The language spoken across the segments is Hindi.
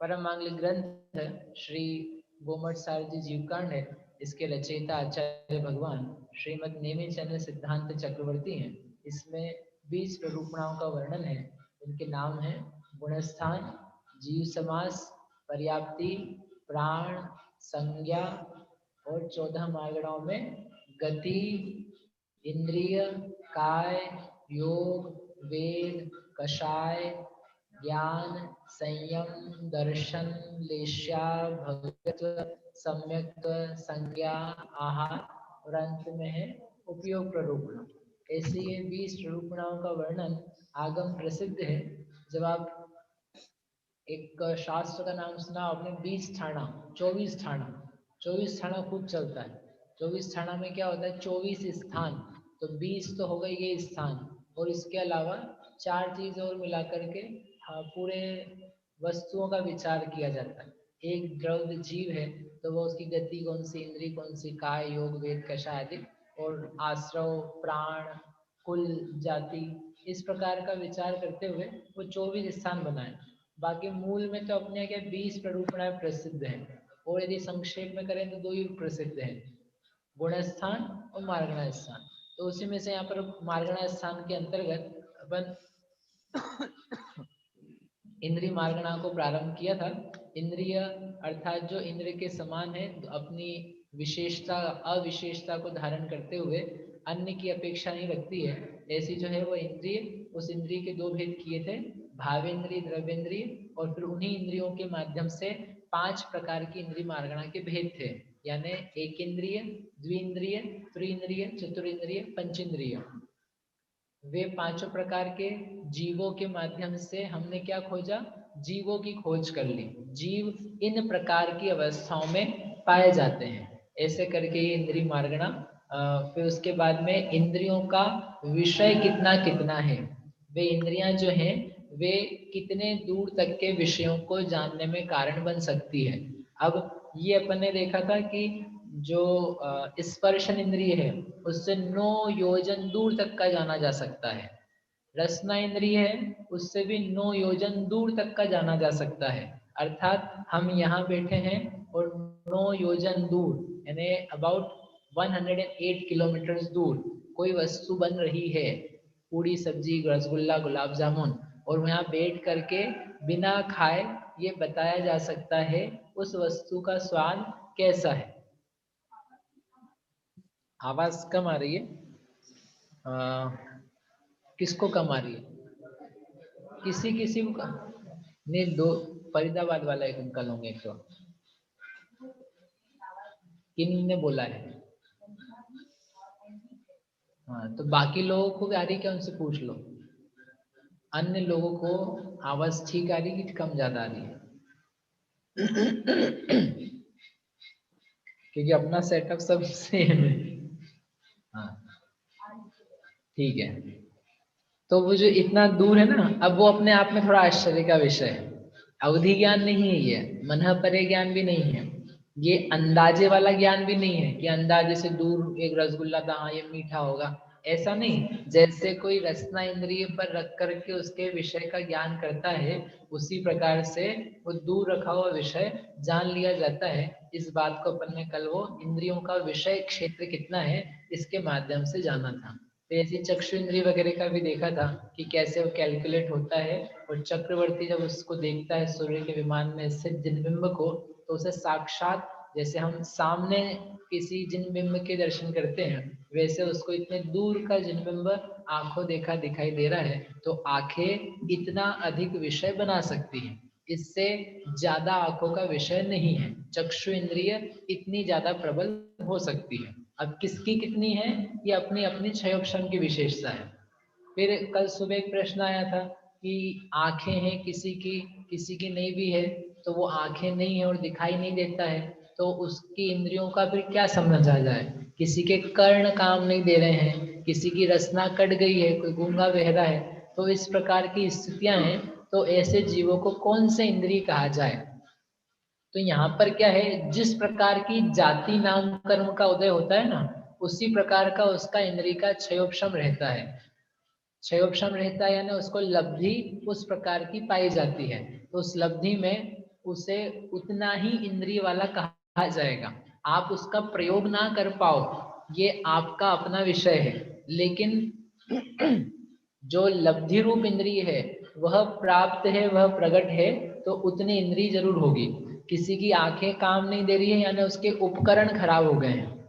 परम मांगलिक ग्रंथ श्री गोमठ सारथी जीवकांड है। इसके रचयिता आचार्य भगवान श्रीमद नेमि चंद्र सिद्धांत चक्रवर्ती हैं। इसमें 20 प्ररूपणाओं का वर्णन है। इनके नाम हैं गुणस्थान, जीव समास, पर्याप्ति, प्राण, संज्ञा और 14 मार्गणाओं में गति, इंद्रिय, काय, योग, वेद, कषाय, ज्ञान, संयम, दर्शन, लेश्या, भगत्व, सम्यक्त्व, संज्ञा, आहार और अंत में है उपयोग प्ररूपण। ऐसे ये 20 प्ररूपणाओं का वर्णन आगम प्रसिद्ध है। जब आप एक शास्त्र का नाम सुना आपने 20 ठाणा, 24 ठाणा, 24 ठाणा खूब चलता है। 24 ठाणा में क्या होता है? 24 स्थान। तो 20 तो हो गई ये स्थान और इसके अलावा 4 चीज और मिला करके पूरे वस्तुओं का विचार किया जाता है। एक द्रव्य जीव है तो वो उसकी गति कौन सी, इंद्री कौन सी, काय, योग, वेद, कषाय आदि, और आश्रव, प्राण, कुल, जाति, इस प्रकार का विचार करते हुए वो 24 स्थान बनाए। बाकी मूल में तो अपने क्या 20 प्ररूपणाएं प्रसिद्ध हैं, और यदि संक्षेप में करें तो 2 ही प्रसिद्ध हैं, गुणस्थान और मार्गणा स्थान। तो उसी में से यहाँ पर मार्गणा स्थान के अंतर्गत अपन इंद्रिय मार्गणा को प्रारंभ किया था। इंद्रिय अर्थात जो इंद्र के समान है, अपनी विशेषता अविशेषता को धारण करते हुए अन्य की अपेक्षा नहीं रखती है, ऐसी जो है वो इंद्रिय, उस इंद्रिय के 2 भेद किए थे, भावेंद्रिय, द्रव्येंद्रिय, और फिर उन्हीं इंद्रियों के माध्यम से 5 प्रकार की इंद्रिय मार्गणा के भेद थे, यानी एक इंद्रिय, द्विइंद्रिय, त्रिइंद्रिय, चतुरिंद्रिय, पंचेंद्रिय। वे 5 प्रकार के जीवों के माध्यम से हमने क्या खोजा? जीवों की खोज कर ली। जीव इन प्रकार की अवस्थाओं में पाए जाते हैं, ऐसे करके ये इंद्रिय मार्गणा। फिर उसके बाद में इंद्रियों का विषय कितना कितना है, वे इंद्रियां जो हैं वे कितने दूर तक के विषयों को जानने में कारण बन सकती है। अब ये अपन ने देखा था कि जो स्पर्शन इंद्रिय है उससे 9 योजन दूर तक का जाना जा सकता है। रसना इंद्रिय है उससे भी 9 योजन दूर तक का जाना जा सकता है। अर्थात हम यहाँ बैठे हैं और 9 योजन दूर यानी अबाउट 108 किलोमीटर दूर कोई वस्तु बन रही है, पूड़ी, सब्जी, रसगुल्ला, गुलाब जामुन, और वहाँ बैठ करके बिना खाए ये बताया जा सकता है उस वस्तु का स्वाद कैसा है। आवाज कम आ रही है? किसको कम आ रही है? किसी किसी को नहीं, 2 फरीदाबाद वाला एक अंकल होंगे एक तो। किन ने बोला है? हाँ, तो बाकी लोगों को भी आ रही क्या, उनसे पूछ लो। अन्य लोगों को आवाज ठीक आ रही कि कम ज्यादा आ रही है? क्योंकि अपना सेटअप सब सेम है। हाँ, ठीक है। तो वो जो इतना दूर है ना, अब वो अपने आप में थोड़ा आश्चर्य का विषय है। अवधि ज्ञान नहीं है ये, मन परे ज्ञान भी नहीं है, ये अंदाजे वाला ज्ञान भी नहीं है कि अंदाजे से दूर एक रसगुल्ला था, हाँ ये मीठा होगा, ऐसा नहीं। जैसे कोई रसना इंद्रिय पर रख करके उसके विषय का ज्ञान करता है, उसी प्रकार से वो दूर रखा हुआ विषय जान लिया जाता है। इस बात को अपन ने कल वो इंद्रियों का विषय क्षेत्र कितना है इसके माध्यम से जाना था। तो ऐसे चक्षु इंद्रिय वगैरह का भी देखा था कि कैसे वो कैलकुलेट होता है, और चक्रवर्ती जब उसको देखता है सूर्य के विमान में स्थित जिनबिंब को, तो उसे साक्षात जैसे हम सामने किसी जिनबिंब के दर्शन करते हैं, वैसे उसको इतने दूर का जिनबिंब आंखों देखा दिखाई दे रहा है। तो आंखें इतना अधिक विषय बना सकती हैं, इससे ज्यादा आंखों का विषय नहीं है। चक्षु इंद्रिय इतनी ज्यादा प्रबल हो सकती है। अब किसकी कितनी है ये अपनी अपनी क्षयोक्षम की विशेषता है। फिर कल सुबह एक प्रश्न आया था कि आंखें हैं किसी की नहीं भी है, तो वो आंखें नहीं है और दिखाई नहीं देता है, तो उसकी इंद्रियों का फिर क्या समझा जाए? किसी के कर्ण काम नहीं दे रहे हैं, किसी की रसना कट गई है, कोई गूंगा बहरा है, तो इस प्रकार की स्थितियां हैं। तो ऐसे जीवों को कौन से इंद्रिय कहा जाए? तो यहाँ पर क्या है, जिस प्रकार की जाति नाम कर्म का उदय होता है ना, उसी प्रकार का उसका इंद्रिय का क्षयोपशम रहता है। क्षयोपशम रहता है यानी उसको लब्धि उस प्रकार की पाई जाती है। तो उस लब्धि में उसे उतना ही इंद्रिय वाला कहा जाएगा। आप उसका प्रयोग ना कर पाओ ये आपका अपना विषय है, लेकिन जो लब्धि रूप इंद्रिय है वह प्राप्त है, वह प्रकट है, तो उतनी इंद्रिय जरूर होगी। किसी की आंखें काम नहीं दे रही है यानी उसके उपकरण खराब हो गए हैं।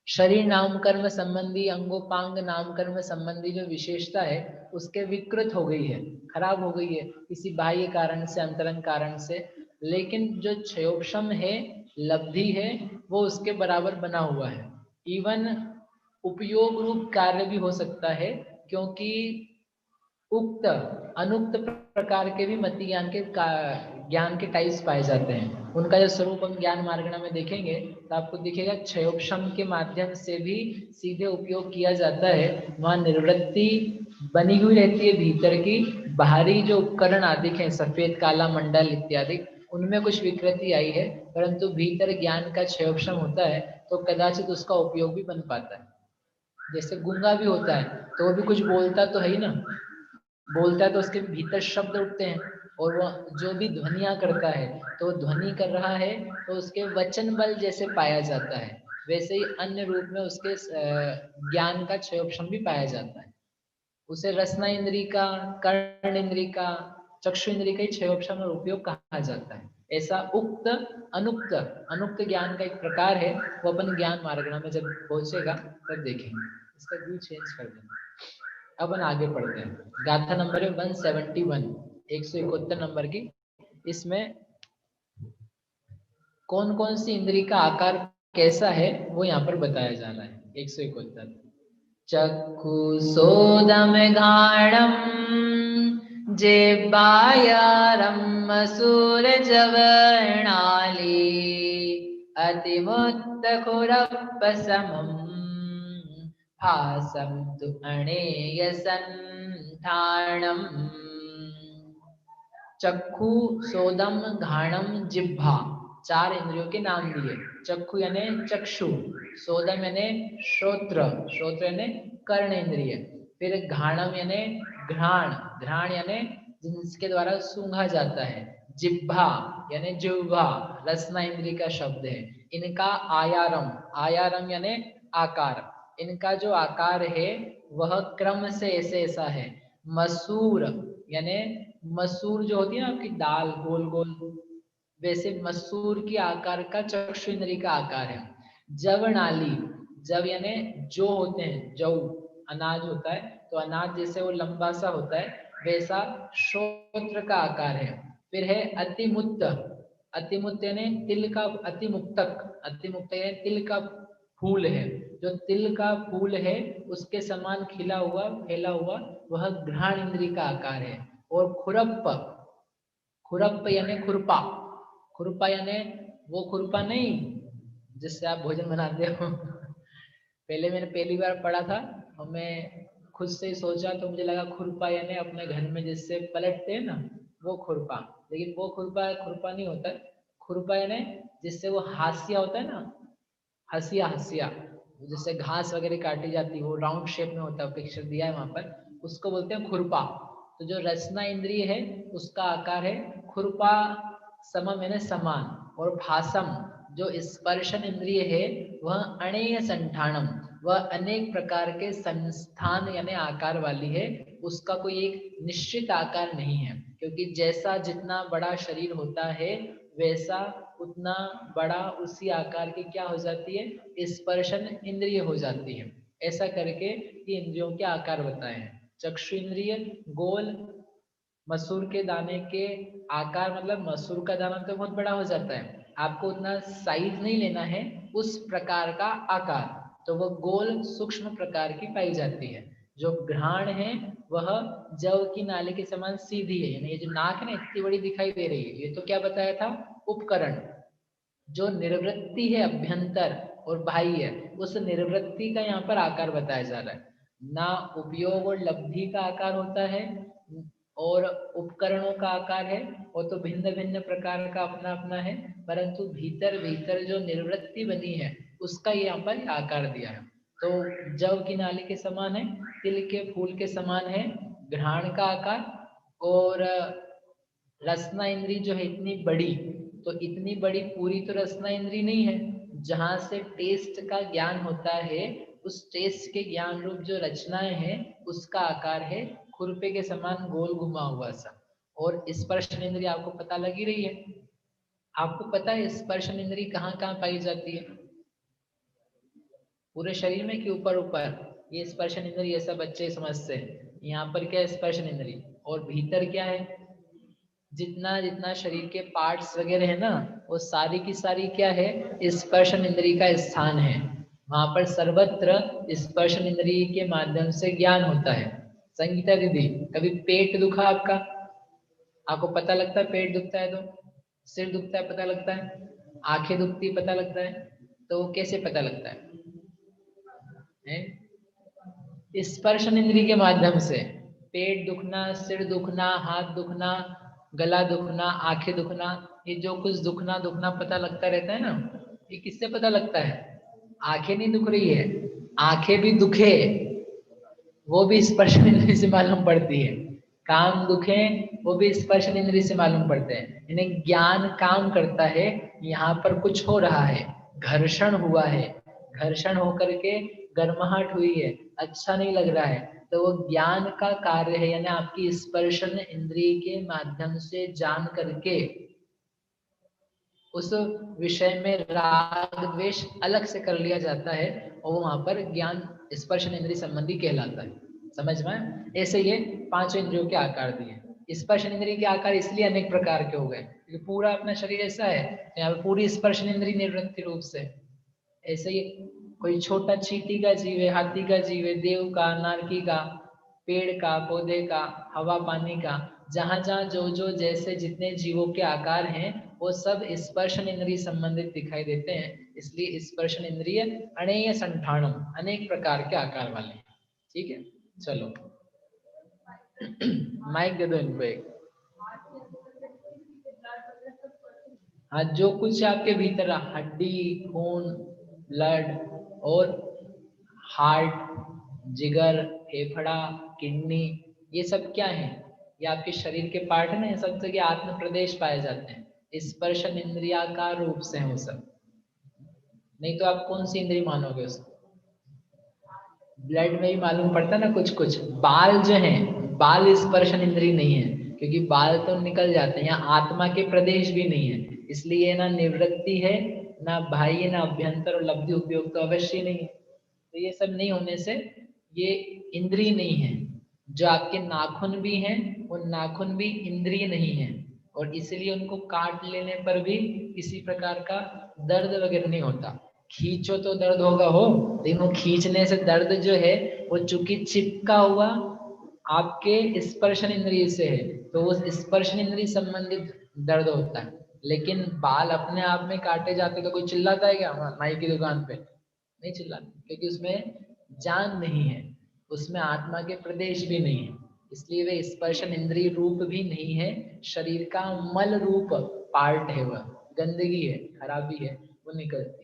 शरीर नाम कर्म संबंधी, अंगोपांग नाम कर्म संबंधी जो विशेषता है उसके विकृत हो गई है, खराब हो गई है किसी बाह्य कारण से, अंतरंग कारण से। लेकिन जो क्षयोक्षम है, लब्धि है, वो उसके बराबर बना हुआ है। इवन उपयोग रूप कार्य भी हो सकता है, क्योंकि उक्त अनुक्त प्रकार के भी मति ज्ञान के टाइप्स पाए जाते हैं। उनका जो स्वरूप हम ज्ञान मार्गणा में देखेंगे तो आपको दिखेगा क्षयोक्षम के माध्यम से भी सीधे उपयोग किया जाता है। वहाँ निर्वृत्ति बनी हुई रहती है भीतर की, बाहरी जो उपकरण आदि हैं सफेद काला मंडल इत्यादि उनमें कुछ विकृति आई है, परंतु भीतर ज्ञान का क्षयोक्षम होता है तो कदाचित उसका उपयोग भी बन पाता है। जैसे गूंगा भी होता है तो वो भी कुछ बोलता तो है ही ना, बोलता है तो उसके भीतर शब्द उठते हैं, और वह जो भी ध्वनियां करता है तो ध्वनि कर रहा है तो उसके वचन बल जैसे पाया जाता है, वैसे ही अन्य रूप में उसके ज्ञान का क्षयोक्षम भी पाया जाता है। उसे रसना इंद्री का, कर्ण इंद्री का, चक्षु इंद्री का ही क्षयोक्षम और उपयोग कहा जाता है। ऐसा उक्त अनुक्त अनुक्त ज्ञान का एक प्रकार है, वो अपन ज्ञान मार्गणा में जब पहुंचेगा तब देखेंगे। इसका व्यू चेंज कर देना। अब अपन आगे पढ़ते हैं। गाथा नंबर है 171, 171 नंबर की। इसमें कौन कौन सी इंद्री का आकार कैसा है वो यहाँ पर बताया जा रहा है। 171 चक्षु सोदम घाणम जेबायारम मसूर जवर्णाली अतिमुक्त खुरपसमम भासम तु अणेयसंठाणम। चक्षु सोदम घाणम जिह्वा, चार इंद्रियों के नाम दिए। चक्षु यानी चक्षु, सोदम यानी श्रोत्र, श्रोत्र यानी कर्ण इंद्रिय, फिर घाणम यानी घ्राण, घ्राण यानी जिसके द्वारा सूंघा जाता है, जिह्वा यानी जिह्वा रसना इंद्रिय का शब्द है। इनका आयारम, आयारम यानी आकार, इनका जो आकार है वह क्रम से ऐसे ऐसा है। मसूर यानी मसूर जो होती है ना आपकी दाल गोल गोल, वैसे मसूर की आकार का चक्षु इंद्रिय का आकार है। जवनाली, जव यानी जो होते हैं, जव अनाज होता है तो अनाज जैसे वो लंबा सा होता है वैसा श्रोत्र का आकार है। फिर है अतिमुक्त, अतिमुक्त यानी तिल का, अतिमुक्तक, अतिमुक्त यानी तिल का फूल है, जो तिल का फूल है उसके समान खिला हुआ फैला हुआ वह घ्राण इंद्रिय का आकार है। और खुरप्प, खुरप्प यानी खुरपा, खुरपा यानी वो खुरपा नहीं जिससे आप भोजन बनाते हो पहले मैंने पहली बार पढ़ा था और मैं खुद से ही सोचा तो मुझे लगा खुरपा यानी अपने घर में जिससे पलटते हैं ना वो खुरपा, लेकिन वो खुरपा खुरपा नहीं होता। खुरपा यानी जिससे वो हाशिया होता है ना, हसिया, हसिया जिससे घास वगैरह काटी जाती है, वो राउंड शेप में होता है, पिक्चर दिया है वहां पर, उसको बोलते हैं खुरपा। तो जो रसना इंद्रिय है उसका आकार है खुरपा समम यानी समान। और भासम जो स्पर्शन इंद्रिय है वह अणेय संठानम, वह अनेक प्रकार के संस्थान यानी आकार वाली है, उसका कोई एक निश्चित आकार नहीं है, क्योंकि जैसा जितना बड़ा शरीर होता है वैसा उतना बड़ा उसी आकार की क्या हो जाती है, स्पर्शन इंद्रिय हो जाती है। ऐसा करके ये इंद्रियों के आकार बताए हैं। चक्षु इंद्रिय गोल, मसूर के दाने के आकार, मतलब मसूर का दाना तो बहुत बड़ा हो जाता है, आपको उतना साइज नहीं लेना है, उस प्रकार का आकार, तो वह गोल सूक्ष्म प्रकार की पाई जाती है। जो घ्राण है वह जव की नाली के समान सीधी है, यानी ये जो नाक है ना इतनी बड़ी दिखाई दे रही है, ये तो क्या बताया था, उपकरण। जो निर्वृत्ति है अभ्यंतर और बाह्य, उस निर्वृत्ति का यहाँ पर आकार बताया जा रहा है। ना उपयोग और लब्धि का आकार होता है और उपकरणों का आकार है, वो तो भिन्न भिन्न प्रकार का अपना अपना है, परंतु भीतर भीतर जो निर्वृत्ति बनी है उसका यहाँ पर आकार दिया है। तो जव की नाली के समान है, तिल के फूल के समान है घ्राण का आकार, और रसना इंद्री जो है इतनी बड़ी, तो इतनी बड़ी पूरी तो रसना इंद्री नहीं है। जहां से टेस्ट का ज्ञान होता है, उस टेस्ट के ज्ञान रूप जो रचनाएं हैं उसका आकार है खुरपे के समान गोल घुमा हुआ सा। और स्पर्श इंद्री आपको पता लग ही रही है। आपको पता है स्पर्श इंद्री कहाँ कहाँ पाई जाती है? पूरे शरीर में कि ऊपर ऊपर? ये स्पर्श इंद्री ये सब बच्चे समझते हैं। यहाँ पर क्या है स्पर्श इंद्री, और भीतर क्या है? जितना जितना शरीर के पार्ट्स वगैरह है ना, वो सारी की सारी क्या है स्पर्श इंद्री का स्थान है। वहां पर सर्वत्र स्पर्श इंद्री के माध्यम से ज्ञान होता है। संगीता दीदी, कभी पेट दुखा आपका? आपको पता लगता है पेट दुखता है तो? सिर दुखता है पता लगता है? आंखें दुखती पता लगता है? तो वो कैसे पता लगता है? स्पर्श इंद्री के माध्यम से। पेट दुखना, सिर दुखना, हाथ दुखना, गला दुखना, आंखें दुखना, ये जो कुछ दुखना दुखना पता लगता रहता है ना, ये किससे पता लगता है? आंखें नहीं दुख रही है, आंखें भी दुखे वो भी स्पर्श इंद्री से मालूम पड़ती है। काम दुखे वो भी स्पर्श इंद्री से मालूम पड़ते हैं। इन्हें ज्ञान काम करता है, यहाँ पर कुछ हो रहा है, घर्षण हुआ है, घर्षण होकर के गर्माहट हुई है, अच्छा नहीं लग रहा है, तो वो ज्ञान का कार्य है। यानी आपकी स्पर्शन इंद्रिय के माध्यम से जान करके उस विषय में राग द्वेष अलग से कर लिया जाता है, और वहां पर ज्ञान स्पर्श इंद्रिय संबंधी कहलाता है। समझ में? ऐसे ये पांचों इंद्रियों के आकार दिए। स्पर्श इंद्रिय के आकार इसलिए अनेक प्रकार के हो गए क्योंकि पूरा अपना शरीर ऐसा है, यहाँ पर पूरी स्पर्श इंद्रिय निवृत्ति रूप से। ऐसे ही कोई छोटा चींटी का जीव है, हाथी का जीव है, देव का, नारकी का, पेड़ का, पौधे का, हवा पानी का, जहां जहां जो जो जैसे जितने जीवों के आकार हैं वो सब स्पर्शन इंद्रिय संबंधित दिखाई देते हैं। इसलिए स्पर्शन इंद्रिय अणेय संठानम, अनेक प्रकार के आकार वाले हैं। ठीक है, चलो माइक दे दो इनको एक। हाँ, जो कुछ आपके भीतर हड्डी, खून, ब्लड और हार्ट, जिगर, फेफड़ा, किडनी, ये सब क्या है? ये आपके शरीर के पार्ट है ना, ये सब जगह आत्म प्रदेश पाए जाते हैं। स्पर्शन इंद्रियाकार रूप से है वो सब। नहीं तो आप कौन सी इंद्रिय मानोगे उसको? ब्लड में ही मालूम पड़ता ना कुछ कुछ। बाल जो है, बाल स्पर्शन इंद्रिय नहीं है, क्योंकि बाल तो निकल जाते हैं। यहाँ आत्मा के प्रदेश भी नहीं है, इसलिए ना निवृत्ति है, ना बाह्य, ना अभ्यंतर, और लब्धि उपयोग तो अवश्य नहीं है। तो ये सब नहीं होने से ये इंद्रिय नहीं है। जो आपके नाखून भी हैं, वो नाखून भी इंद्रिय नहीं है, और इसलिए उनको काट लेने पर भी किसी प्रकार का दर्द वगैरह नहीं होता। खींचो तो दर्द होगा हो, लेकिन वो खींचने से दर्द जो है वो चूंकि चिपका हुआ आपके स्पर्शन इंद्रिय से है, तो उस स्पर्शन इंद्रिय संबंधित दर्द होता है। लेकिन बाल अपने आप में काटे जाते तो कोई चिल्लाता है क्या? नाई की दुकान पे नहीं चिल्लाते, क्योंकि उसमें जान नहीं है, उसमें आत्मा के प्रदेश भी नहीं है, इसलिए वे स्पर्शन इंद्रिय रूप भी नहीं है। शरीर का मल रूप पार्ट है, वह गंदगी है, खराबी है, वो निकलती है।